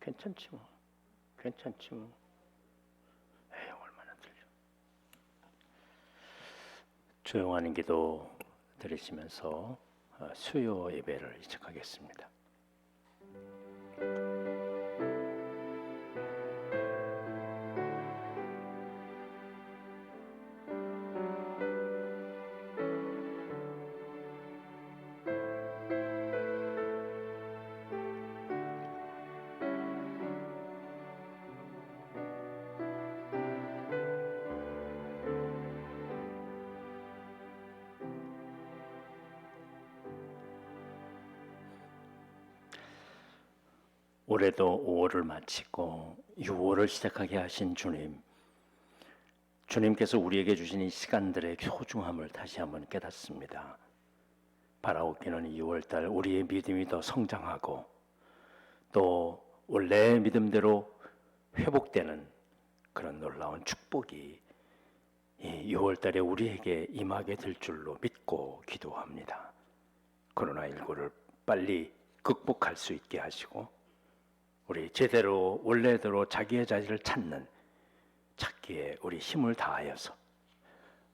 괜찮지 뭐. 괜찮지 뭐. 에이, 얼마나 들려. 조용한 기도 드리시면서 수요 예배를 시작하겠습니다. 올해도 5월을 마치고 6월을 시작하게 하신 주님께서 우리에게 주신 이 시간들의 소중함을 다시 한번 깨닫습니다. 바라옵기는 6월달 우리의 믿음이 더 성장하고 또 원래의 믿음대로 회복되는 그런 놀라운 축복이 이 6월달에 우리에게 임하게 될 줄로 믿고 기도합니다. 코로나19를 빨리 극복할 수 있게 하시고 우리 제대로 원래대로 자기의 자리를 찾기에 우리 힘을 다하여서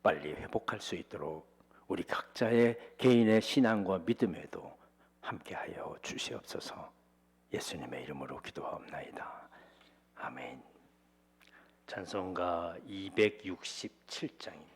빨리 회복할 수 있도록 우리 각자의 개인의 신앙과 믿음에도 함께하여 주시옵소서. 예수님의 이름으로 기도하옵나이다. 아멘. 찬송가 267장입니다.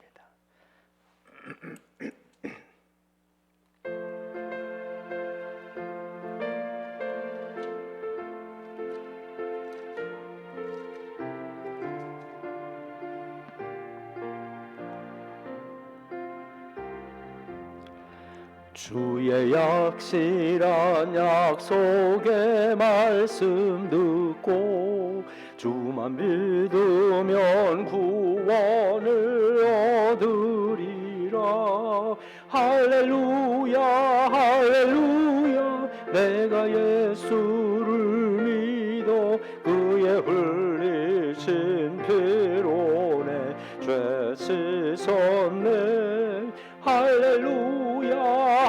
주의 약실한 약속의 말씀 듣고 주만 믿으면 구원을 얻으리라. 할렐루야 할렐루야 내가 예수를 믿어 그의 흘리신 피로 내 죄 씻었네. 할렐루야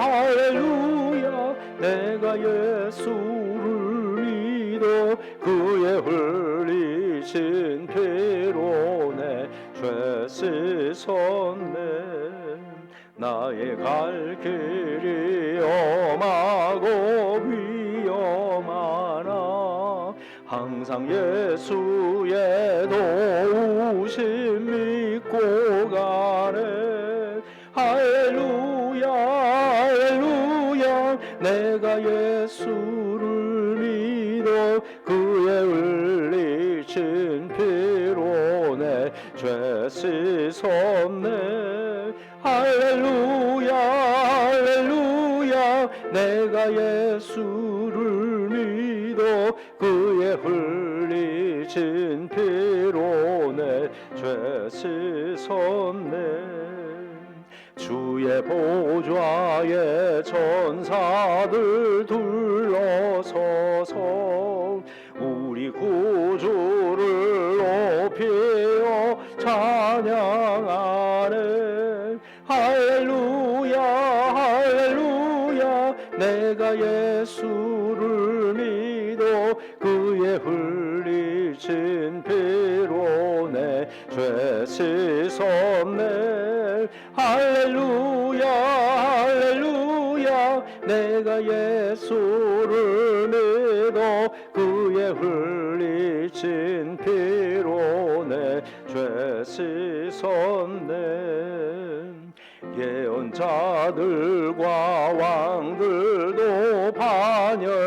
할렐루야 내가 예수를 믿어 그의 흘리신 피로 내 죄 씻었네. 나의 갈 길이 험하고 위험하나 항상 예수의 도우심 믿고 가네. 할렐루야 할렐루야 내가 예수를 믿어 그의 흘리신 피로 내 죄 씻었네. 할렐루야 할렐루야 내가 예수를 믿어 그의 흘리신 피로 내 죄 씻었네. 주의 보좌에 천사들 둘러서서 우리 구주를 높이어 찬양하네. 할렐루야 할렐루야 내가 예수를 믿어 그의 흘리신 피로 내 죄 씻었네. 할렐루야 할렐루야 내가 예수를 믿어 그의 흘리신 피로 내 죄 씻었네. 예언자들과 왕들도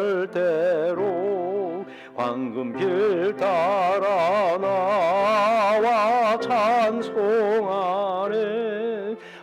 반열대로 황금길 따라 나와 찬송하네.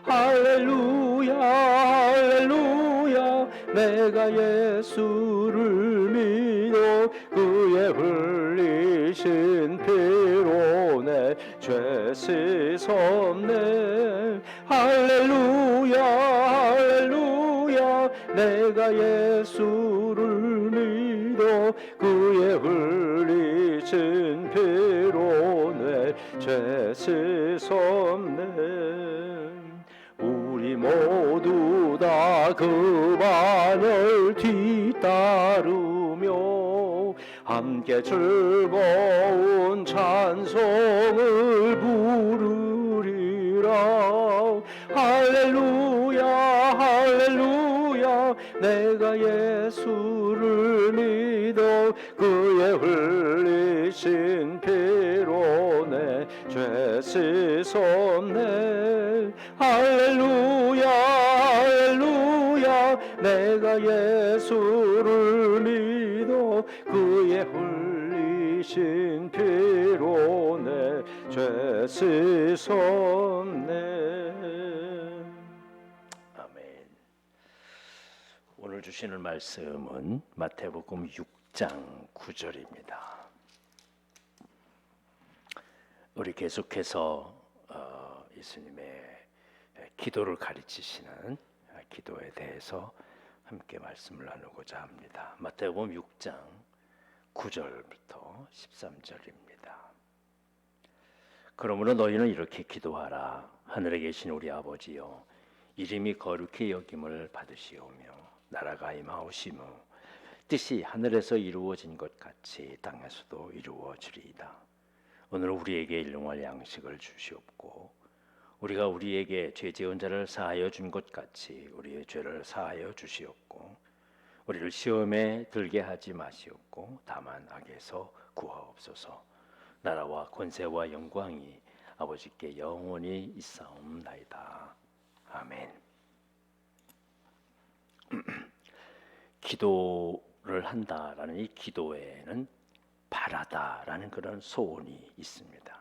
할렐루야 할렐루야 내가 예수를 믿어 그의 흘리신 피로 내 죄 씻었네. 할렐루야 할렐루야 내가 예수를 믿어 그의 흘리신 피로 내 죄 씻었네. 우리 모두 다 그 반열 뒤따르며 함께 즐거운 찬송을 부르리라. 할렐루야 할렐루야 내가 예수를 믿어 그의 흘리신 피로 내 죄 씻었네. 할렐루야 할렐루야 내가 예수를 믿어 그의 흘리신 피로 내 죄 씻었네. 아멘. 오늘 주시는 말씀은 마태복음 6장 9절입니다. 우리 계속해서 예수님의 기도를 가르치시는 기도에 대해서 함께 말씀을 나누고자 합니다. 마태복음 6장 9절부터 13절입니다. 그러므로 너희는 이렇게 기도하라. 하늘에 계신 우리 아버지여, 이름이 거룩히 여김을 받으시오며 나라가 임하오시며 뜻이 하늘에서 이루어진 것 같이 땅에서도 이루어지리이다. 오늘 우리에게 일용할 양식을 주시옵고 우리가 우리에게 죄 지은 자를 사하여 준 것 같이 우리의 죄를 사하여 주시옵고 우리를 시험에 들게 하지 마시옵고 다만 악에서 구하옵소서. 나라와 권세와 영광이 아버지께 영원히 있사옵나이다. 아멘. 기도를 한다라는 이 기도에는 바라다라는 그런 소원이 있습니다.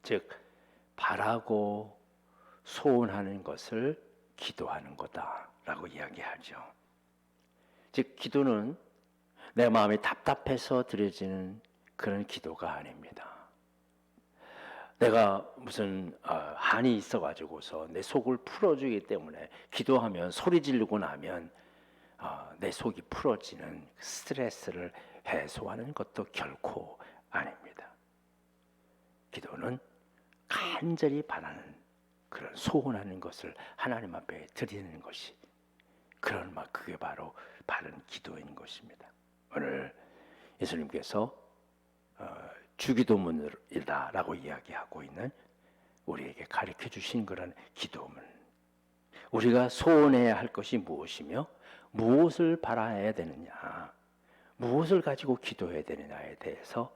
즉 바라고 소원하는 것을 기도하는 거다라고 이야기하죠. 즉 기도는 내 마음이 답답해서 드려지는 그런 기도가 아닙니다. 내가 무슨 한이 있어가지고서 내 속을 풀어주기 때문에 기도하면 소리 지르고 나면 내 속이 풀어지는 스트레스를 해소하는 것도 결코 아닙니다. 기도는 간절히 바라는 그런 소원하는 것을 하나님 앞에 드리는 것이 그게 바로 바른 기도인 것입니다. 오늘 예수님께서 주기도문이다라고 이야기하고 있는 우리에게 가르쳐 주신 그런 기도문, 우리가 소원해야 할 것이 무엇이며 무엇을 바라야 되느냐, 무엇을 가지고 기도해야 되느냐에 대해서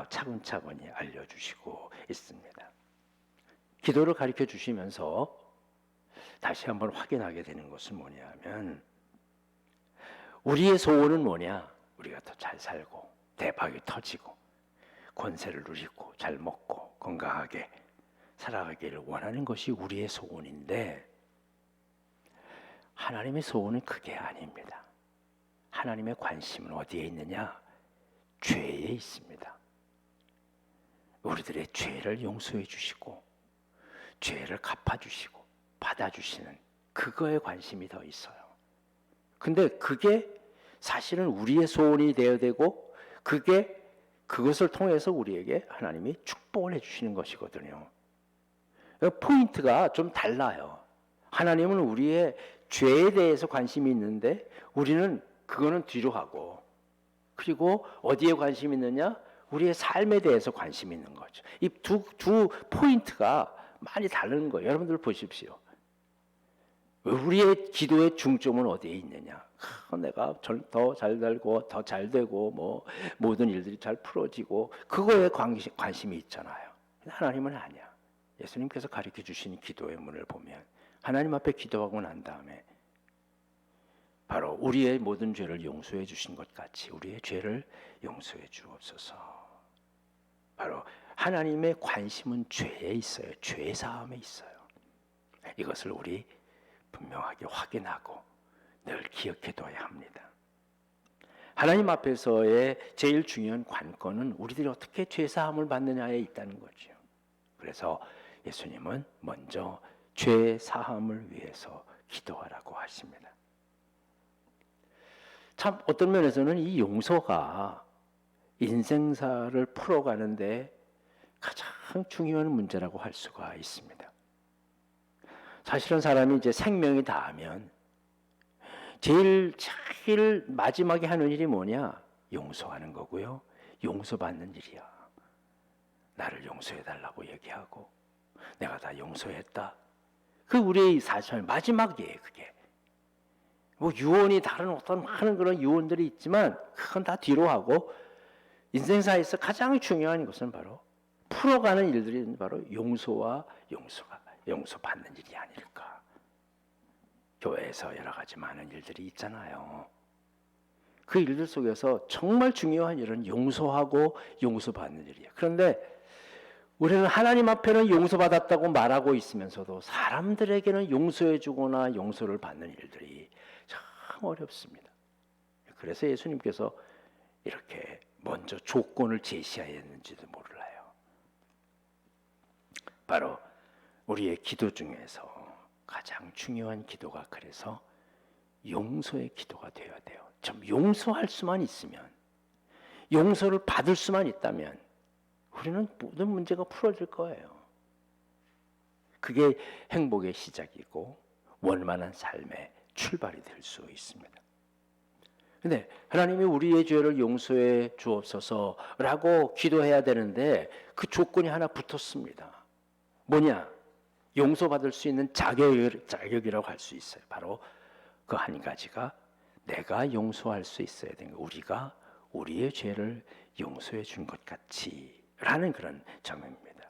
차근차근히 알려주시고 있습니다. 기도를 가르쳐 주시면서 다시 한번 확인하게 되는 것은 뭐냐면 우리의 소원은 뭐냐? 우리가 더 잘 살고 대박이 터지고 권세를 누리고 잘 먹고 건강하게 살아가기를 원하는 것이 우리의 소원인데 하나님의 소원은 그게 아닙니다. 하나님의 관심은 어디에 있느냐? 죄에 있습니다. 우리들의 죄를 용서해 주시고 죄를 갚아주시고 받아주시는 그거에 관심이 더 있어요. 근데 그게 사실은 우리의 소원이 되어야 되고 그것을 통해서 우리에게 하나님이 축복을 해주시는 것이거든요. 포인트가 좀 달라요. 하나님은 우리의 죄에 대해서 관심이 있는데 우리는 그거는 뒤로 하고, 그리고 어디에 관심이 있느냐? 우리의 삶에 대해서 관심이 있는 거죠. 이 두 포인트가 많이 다른 거예요. 여러분들 보십시오. 우리의 기도의 중점은 어디에 있느냐? 내가 더 잘 살고 더 잘 되고 뭐 모든 일들이 잘 풀어지고 그거에 관심이 있잖아요. 하나님은 아니야. 예수님께서 가르쳐 주신 기도의 문을 보면 하나님 앞에 기도하고 난 다음에 바로 우리의 모든 죄를 용서해 주신 것 같이 우리의 죄를 용서해 주옵소서. 바로 하나님의 관심은 죄에 있어요. 죄 사함에 있어요. 이것을 우리 분명하게 확인하고 늘 기억해둬야 합니다. 하나님 앞에서의 제일 중요한 관건은 우리들이 어떻게 죄 사함을 받느냐에 있다는 거죠. 그래서 예수님은 먼저 죄 사함을 위해서 기도하라고 하십니다. 참 어떤 면에서는 이 용서가 인생사를 풀어가는데 가장 중요한 문제라고 할 수가 있습니다. 사실은 사람이 이제 생명이 다하면 제일 마지막에 하는 일이 뭐냐? 용서하는 거고요. 용서받는 일이야. 나를 용서해달라고 얘기하고 내가 다 용서했다. 그 우리의 사실 마지막이에요. 그게 뭐 유언이 다른 어떤 많은 그런 유언들이 있지만 그건 다 뒤로 하고 인생사에서 가장 중요한 것은 바로 풀어가는 일들이 바로 용서와 용서받는 일이 아닐까. 교회에서 여러 가지 많은 일들이 있잖아요. 그 일들 속에서 정말 중요한 일은 용서하고 용서받는 일이에요. 그런데 우리는 하나님 앞에는 용서받았다고 말하고 있으면서도 사람들에게는 용서해주거나 용서를 받는 일들이 참 어렵습니다. 그래서 예수님께서 이렇게 먼저 조건을 제시하였는지도 몰라요. 바로 우리의 기도 중에서 가장 중요한 기도가 그래서 용서의 기도가 되어야 돼요. 좀 용서할 수만 있으면, 용서를 받을 수만 있다면 우리는 모든 문제가 풀어질 거예요. 그게 행복의 시작이고 원만한 삶의 출발이 될 수 있습니다. 근데 하나님이 우리의 죄를 용서해 주옵소서라고 기도해야 되는데 그 조건이 하나 붙었습니다. 뭐냐? 용서받을 수 있는 자격이라고 할 수 있어요. 바로 그 한 가지가 내가 용서할 수 있어야 되는 거. 우리가 우리의 죄를 용서해 준 것 같이 라는 그런 점입니다.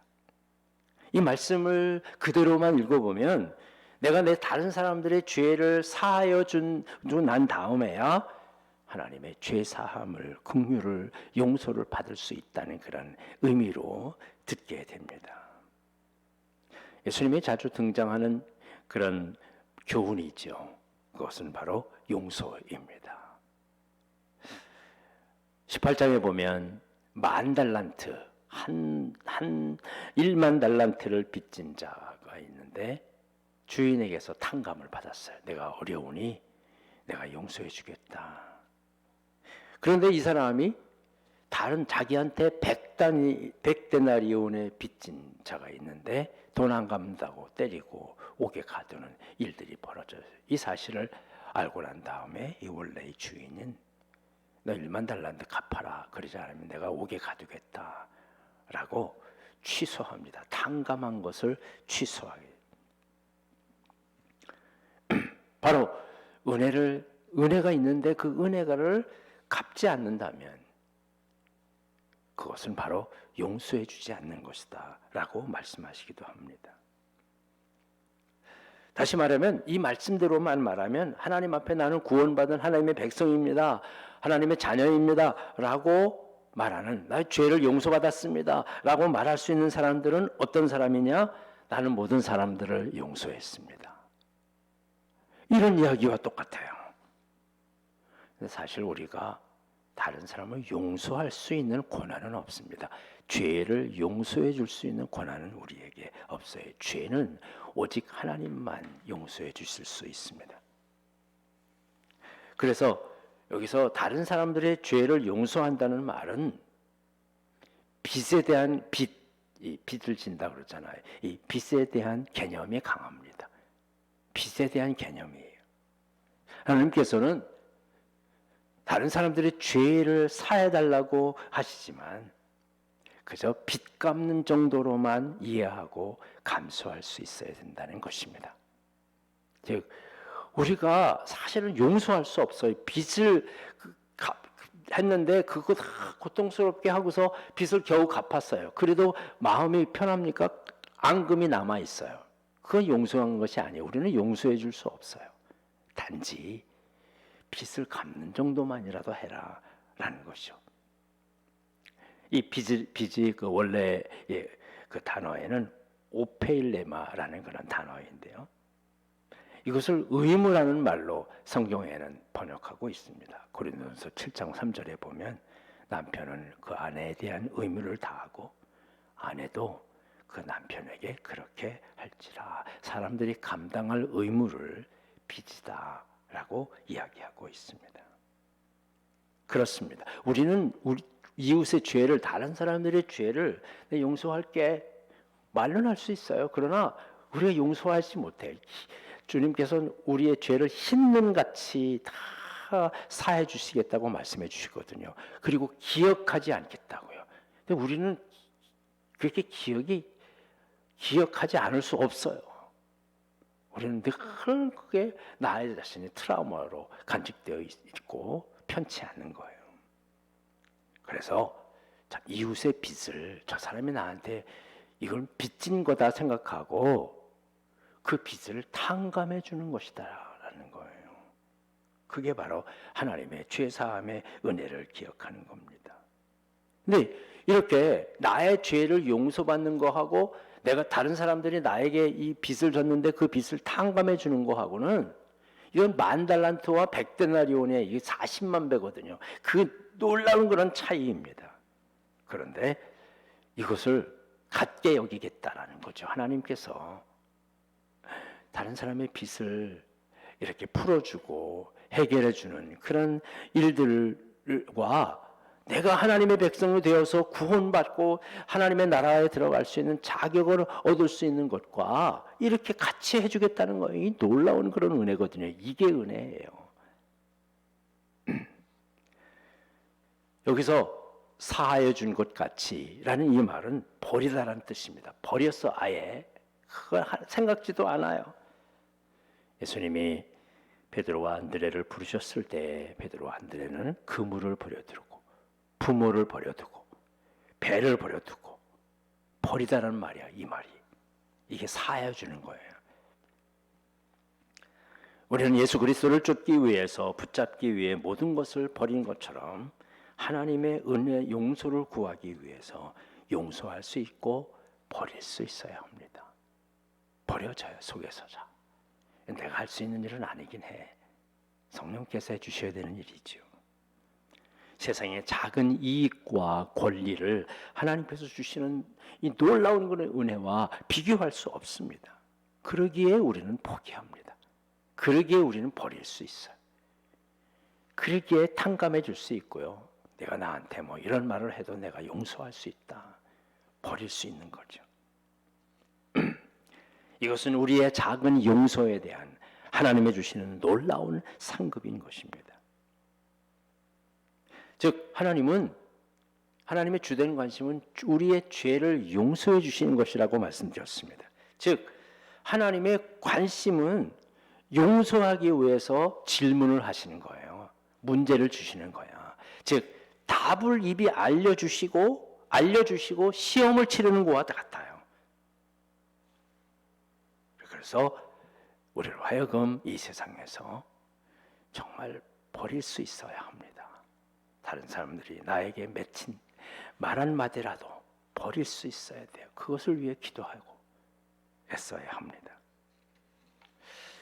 이 말씀을 그대로만 읽어보면 내가 내 다른 사람들의 죄를 사하여 준 난 다음에야 하나님의 죄 사함을, 긍휼을, 용서를 받을 수 있다는 그런 의미로 듣게 됩니다. 예수님이 자주 등장하는 그런 교훈이죠. 그것은 바로 용서입니다. 18장에 보면 10,000달란트, 1만 달란트를 빚진 자가 있는데 주인에게서 탕감을 받았어요. 내가 어려우니 내가 용서해 주겠다. 그런데 이 사람이 다른 자기한테 100데나리온의 빚진 자가 있는데 돈 안 갚는다고 때리고 옥에 가두는 일들이 벌어져요. 이 사실을 알고 난 다음에 이 원래의 주인은 너 1만 달란트 갚아라. 그러지 않으면 내가 옥에 가두겠다. 라고 취소합니다. 탕감한 것을 취소하게. 바로 은혜가 있는데 그 은혜가를 갚지 않는다면 그것은 바로 용서해 주지 않는 것이다 라고 말씀하시기도 합니다. 다시 말하면 이 말씀대로만 말하면 하나님 앞에 나는 구원받은 하나님의 백성입니다. 하나님의 자녀입니다 라고 말하는, 나의 죄를 용서받았습니다 라고 말할 수 있는 사람들은 어떤 사람이냐? 나는 모든 사람들을 용서했습니다. 이런 이야기와 똑같아요. 사실 우리가 다른 사람을 용서할 수 있는 권한은 없습니다. 죄를 용서해 줄 수 있는 권한은 우리에게 없어요. 죄는 오직 하나님만 용서해 주실 수 있습니다. 그래서 여기서 다른 사람들의 죄를 용서한다는 말은 빚에 대한 빚을 진다 그러잖아요. 이 빚에 대한 개념이 강합니다. 빚에 대한 개념이에요. 하나님께서는 다른 사람들의 죄를 사해달라고 하시지만 그저 빚 갚는 정도로만 이해하고 감수할 수 있어야 된다는 것입니다. 즉 우리가 사실은 용서할 수 없어요. 빚을 했는데 그거 다 고통스럽게 하고서 빚을 겨우 갚았어요. 그래도 마음이 편합니까? 앙금이 남아 있어요. 그건 용서한 것이 아니에요. 우리는 용서해 줄 수 없어요. 단지 빚을 갚는 정도만이라도 해라라는 것이죠. 이 빚이 그 원래 그 단어에는 오페일레마라는 그런 단어인데요. 이것을 의무라는 말로 성경에는 번역하고 있습니다. 고린도전서 7장 3절에 보면 남편은 그 아내에 대한 의무를 다하고 아내도 그 남편에게 그렇게 할지라. 사람들이 감당할 의무를 빚이다 라고 이야기하고 있습니다. 그렇습니다. 우리는 우리 이웃의 죄를, 다른 사람들의 죄를 용서할게 말로는 할 수 있어요. 그러나 우리가 용서하지 못해요. 주님께서는 우리의 죄를 흰눈같이 다 다 사해 주시겠다고 말씀해 주시거든요. 그리고 기억하지 않겠다고요. 근데 우리는 그렇게 기억하지 않을 수 없어요. 우리는 늘 그게 나의 자신의 트라우마로 간직되어 있고 편치 않는 거예요. 그래서 이웃의 빚을 저 사람이 나한테 이걸 빚진 거다 생각하고 그 빚을 탕감해 주는 것이다라는 거예요. 그게 바로 하나님의 죄사함의 은혜를 기억하는 겁니다. 근데 이렇게 나의 죄를 용서받는 거하고 내가 다른 사람들이 나에게 이 빚을 졌는데 그 빚을 탕감해 주는 거하고는 이건 10,000달란트와 100데나리온의 이게 40만 배거든요. 그 놀라운 그런 차이입니다. 그런데 이것을 갖게 여기겠다라는 거죠. 하나님께서 다른 사람의 빚을 이렇게 풀어주고 해결해주는 그런 일들과 내가 하나님의 백성이 되어서 구원받고 하나님의 나라에 들어갈 수 있는 자격을 얻을 수 있는 것과 이렇게 같이 해주겠다는 거예요. 이 놀라운 그런 은혜거든요. 이게 은혜예요. 여기서 사하여 준 것 같이라는 이 말은 버리다라는 뜻입니다. 버렸어 아예. 그걸 생각지도 않아요. 예수님이 베드로와 안드레를 부르셨을 때 베드로와 안드레는 그물을 버려두고 부모를 버려두고 배를 버려두고 버리다라는 말이야. 이 말이 이게 사하여 주는 거예요. 우리는 예수 그리스도를 쫓기 위해서 붙잡기 위해 모든 것을 버린 것처럼 하나님의 은혜 용서를 구하기 위해서 용서할 수 있고 버릴 수 있어야 합니다. 버려져요. 속에서 자. 내가 할 수 있는 일은 아니긴 해. 성령께서 해주셔야 되는 일이죠. 세상의 작은 이익과 권리를 하나님께서 주시는 이 놀라운 그런 은혜와 비교할 수 없습니다. 그러기에 우리는 포기합니다. 그러기에 우리는 버릴 수 있어요. 그러기에 탕감해 줄 수 있고요. 내가 나한테 뭐 이런 말을 해도 내가 용서할 수 있다. 버릴 수 있는 거죠. 이것은 우리의 작은 용서에 대한 하나님의 주시는 놀라운 상급인 것입니다. 즉 하나님의 주된 관심은 우리의 죄를 용서해 주시는 것이라고 말씀드렸습니다. 즉 하나님의 관심은 용서하기 위해서 질문을 하시는 거예요. 문제를 주시는 거야. 즉 답을 이미 알려주시고 시험을 치르는 것과 같아요. 그래서 우리를 하여금 이 세상에서 정말 버릴 수 있어야 합니다. 다른 사람들이 나에게 맺힌 말 한마디라도 버릴 수 있어야 돼요. 그것을 위해 기도하고 애써야 합니다.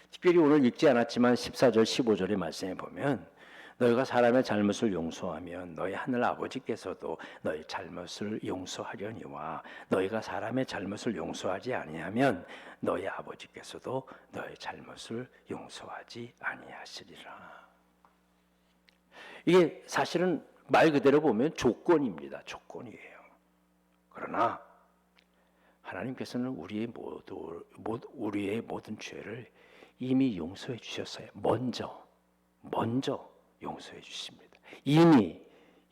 특별히 오늘 읽지 않았지만 14절 15절의 말씀에 보면 너희가 사람의 잘못을 용서하면 너희 하늘 아버지께서도 너희 잘못을 용서하려니와 너희가 사람의 잘못을 용서하지 아니하면 너희 아버지께서도 너희 잘못을 용서하지 아니하시리라. 이게 사실은 말 그대로 보면 조건입니다. 조건이에요. 그러나 하나님께서는 우리의 모든 죄를 이미 용서해 주셨어요. 먼저 용서해 주십니다. 이미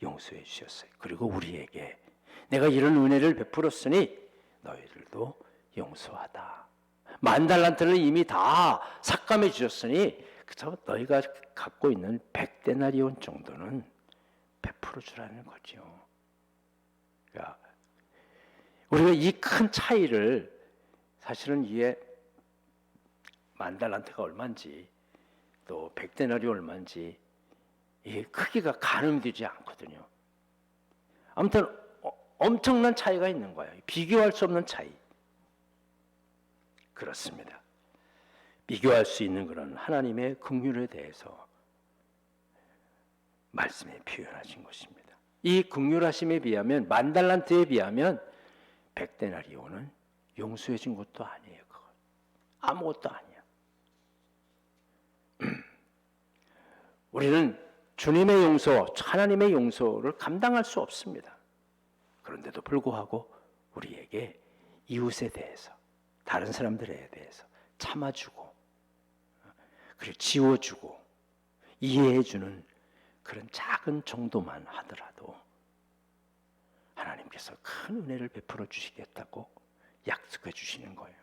용서해 주셨어요. 그리고 우리에게 내가 이런 은혜를 베풀었으니 너희들도 용서하다. 10,000달란트를 이미 다 삭감해 주셨으니 그래서 너희가 갖고 있는 100데나리온 정도는 베풀어 주라는 거죠. 그러니까 우리가 이 큰 차이를 사실은 이게 10,000달란트가 얼마인지 또 100데나리온 얼마인지 이 크기가 가늠되지 않거든요. 아무튼 엄청난 차이가 있는 거예요. 비교할 수 없는 차이. 그렇습니다. 비교할 수 있는 그런 하나님의 긍휼에 대해서 말씀에 표현하신 것입니다. 이 긍휼하심에 비하면 10,000달란트에 비하면 100데나리온은 용서해 준 것도 아니에요. 그건 아무것도 아니야. 우리는 주님의 용서, 하나님의 용서를 감당할 수 없습니다. 그런데도 불구하고 우리에게 이웃에 대해서, 다른 사람들에 대해서 참아주고, 그리고 지워주고, 이해해주는 그런 작은 정도만 하더라도 하나님께서 큰 은혜를 베풀어 주시겠다고 약속해 주시는 거예요.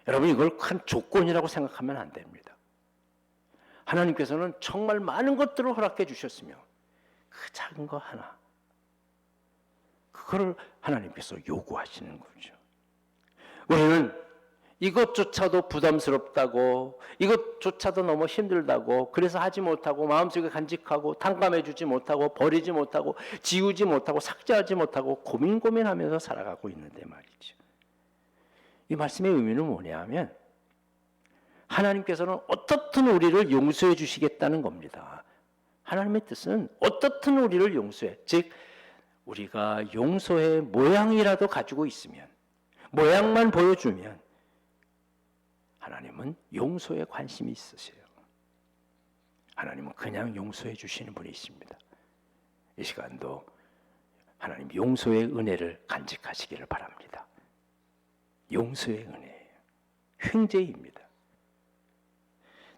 여러분, 이걸 큰 조건이라고 생각하면 안 됩니다. 하나님께서는 정말 많은 것들을 허락해 주셨으며 그 작은 거 하나, 그거를 하나님께서 요구하시는 거죠. 우리는 이것조차도 부담스럽다고, 이것조차도 너무 힘들다고, 그래서 하지 못하고 마음속에 간직하고 탕감해 주지 못하고 버리지 못하고 지우지 못하고 삭제하지 못하고 고민하면서 살아가고 있는데 말이죠. 이 말씀의 의미는 뭐냐면 하나님께서는 어떻든 우리를 용서해 주시겠다는 겁니다. 하나님의 뜻은 어떻든 우리를 용서해, 즉 우리가 용서의 모양이라도 가지고 있으면, 모양만 보여주면 하나님은 용서에 관심이 있으세요. 하나님은 그냥 용서해 주시는 분이십니다. 이 시간도 하나님 용서의 은혜를 간직하시기를 바랍니다. 용서의 은혜예요. 횡재입니다.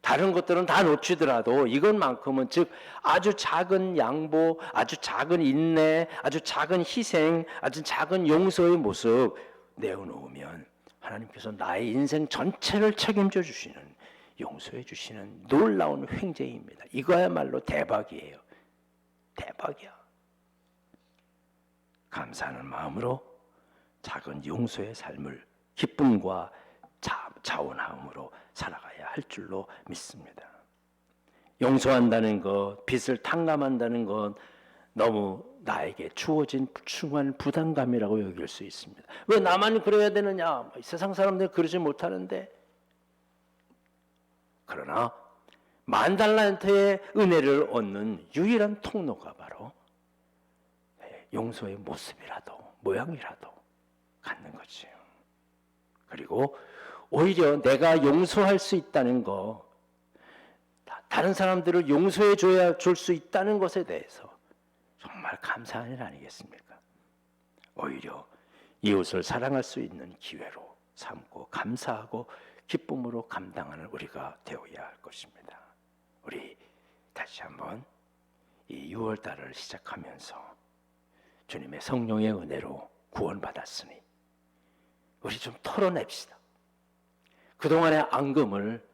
다른 것들은 다 놓치더라도 이것만큼은, 즉 아주 작은 양보, 아주 작은 인내, 아주 작은 희생, 아주 작은 용서의 모습 내어놓으면 하나님께서 나의 인생 전체를 책임져 주시는, 용서해 주시는 놀라운 횡재입니다. 이거야말로 대박이에요. 대박이야. 감사하는 마음으로 작은 용서의 삶을 기쁨과 자원함으로 살아가야 할 줄로 믿습니다. 용서한다는 것, 빚을 탕감한다는 것, 너무 나에게 주어진 중한 부담감이라고 여길 수 있습니다. 왜 나만 그래야 되느냐? 세상 사람들 그러지 못하는데. 그러나 $10,000,000의 은혜를 얻는 유일한 통로가 바로 용서의 모습이라도, 모양이라도 갖는 거지요. 그리고 오히려 내가 용서할 수 있다는 거, 다른 사람들을 용서해 줄 수 있다는 것에 대해서 정말 감사한 일 아니겠습니까? 오히려 이웃을 사랑할 수 있는 기회로 삼고 감사하고 기쁨으로 감당하는 우리가 되어야 할 것입니다. 우리 다시 한번 이 6월달을 시작하면서 주님의 성령의 은혜로 구원받았으니 우리 좀 털어냅시다. 그동안의 앙금을,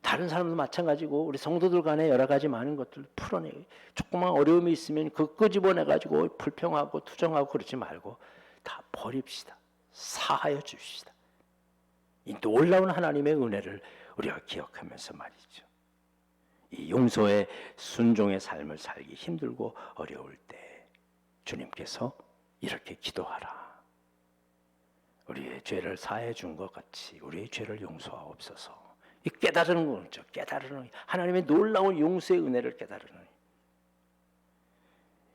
다른 사람도 마찬가지고 우리 성도들 간에 여러 가지 많은 것들 풀어내고, 조그만 어려움이 있으면 그 끄집어내가지고 불평하고 투정하고 그러지 말고 다 버립시다. 사하여 줍시다. 이 놀라운 하나님의 은혜를 우리가 기억하면서 말이죠. 이 용서의 순종의 삶을 살기 힘들고 어려울 때 주님께서 이렇게 기도하라. 우리의 죄를 사해 준 것 같이 우리의 죄를 용서하옵소서. 이 깨달으는 거죠. 깨달으는, 하나님의 놀라운 용서의 은혜를 깨달으는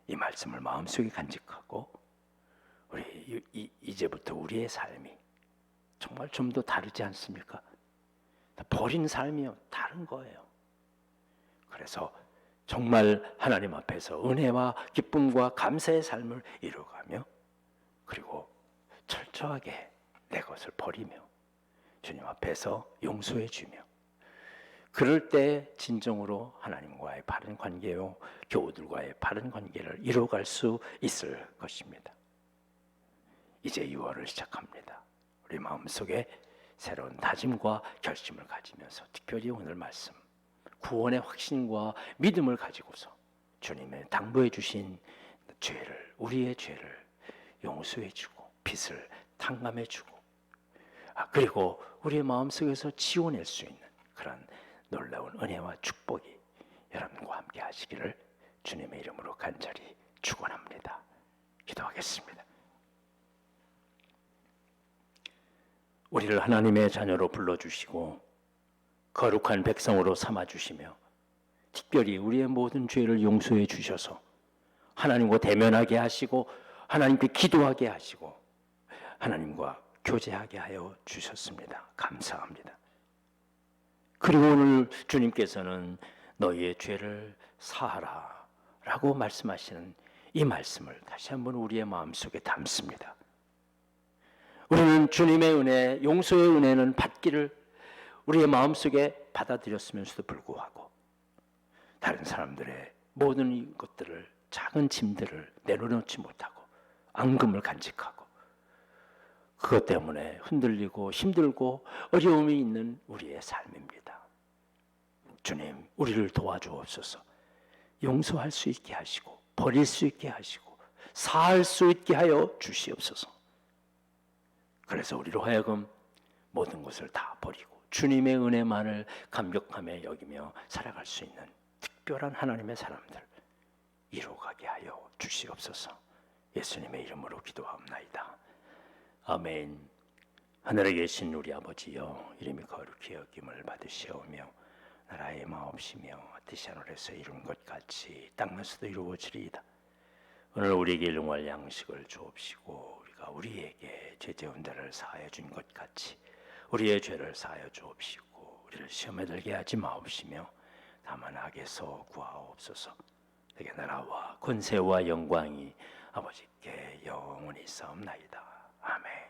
이 말씀을 마음속에 간직하고 우리 이제부터 우리의 삶이 정말 좀 더 다르지 않습니까? 버린 삶이요, 다른 거예요. 그래서 정말 하나님 앞에서 은혜와 기쁨과 감사의 삶을 이루어가며, 그리고 철저하게 내 것을 버리며 주님 앞에서 용서해 주며, 그럴 때 진정으로 하나님과의 바른 관계요, 교우들과의 바른 관계를 이루어갈 수 있을 것입니다. 이제 6월을 시작합니다. 우리 마음속에 새로운 다짐과 결심을 가지면서 특별히 오늘 말씀, 구원의 확신과 믿음을 가지고서 주님의 당부해 주신 죄를, 우리의 죄를 용서해 주고 빚을 탕감해 주고, 그리고 우리의 마음속에서 지워낼 수 있는 그런 놀라운 은혜와 축복이 여러분과 함께 하시기를 주님의 이름으로 간절히 축원합니다. 기도하겠습니다. 우리를 하나님의 자녀로 불러주시고 거룩한 백성으로 삼아주시며 특별히 우리의 모든 죄를 용서해 주셔서 하나님과 대면하게 하시고 하나님께 기도하게 하시고 하나님과 교제하게 하여 주셨습니다. 감사합니다. 그리고 오늘 주님께서는 너희의 죄를 사하라 라고 말씀하시는 이 말씀을 다시 한번 우리의 마음속에 담습니다. 우리는 주님의 은혜, 용서의 은혜는 받기를 우리의 마음속에 받아들였으면서도 불구하고 다른 사람들의 모든 이것들을, 작은 짐들을 내려놓지 못하고 앙금을 간직하고 그것 때문에 흔들리고 힘들고 어려움이 있는 우리의 삶입니다. 주님, 우리를 도와주옵소서. 용서할 수 있게 하시고 버릴 수 있게 하시고 사할 수 있게 하여 주시옵소서. 그래서 우리로 하여금 모든 것을 다 버리고 주님의 은혜만을 감격하며 여기며 살아갈 수 있는 특별한 하나님의 사람들 이루어가게 하여 주시옵소서. 예수님의 이름으로 기도하옵나이다. 아멘. 하늘에 계신 우리 아버지여, 이름이 거룩히 여김을 받으시오며 나라의 마옵시며 뜻이 하늘에서 이룬 것 같이 땅에서도 이루어지리이다. 오늘 우리에게 일용할 양식을 주옵시고 우리가 우리에게 죄지은 자를 사하여 준 것 같이 우리의 죄를 사하여 주옵시고 우리를 시험에 들게 하지 마옵시며 다만 악에서 구하옵소서. 내게 나라와 권세와 영광이 아버지께 영원히 싸움나이다. 아멘.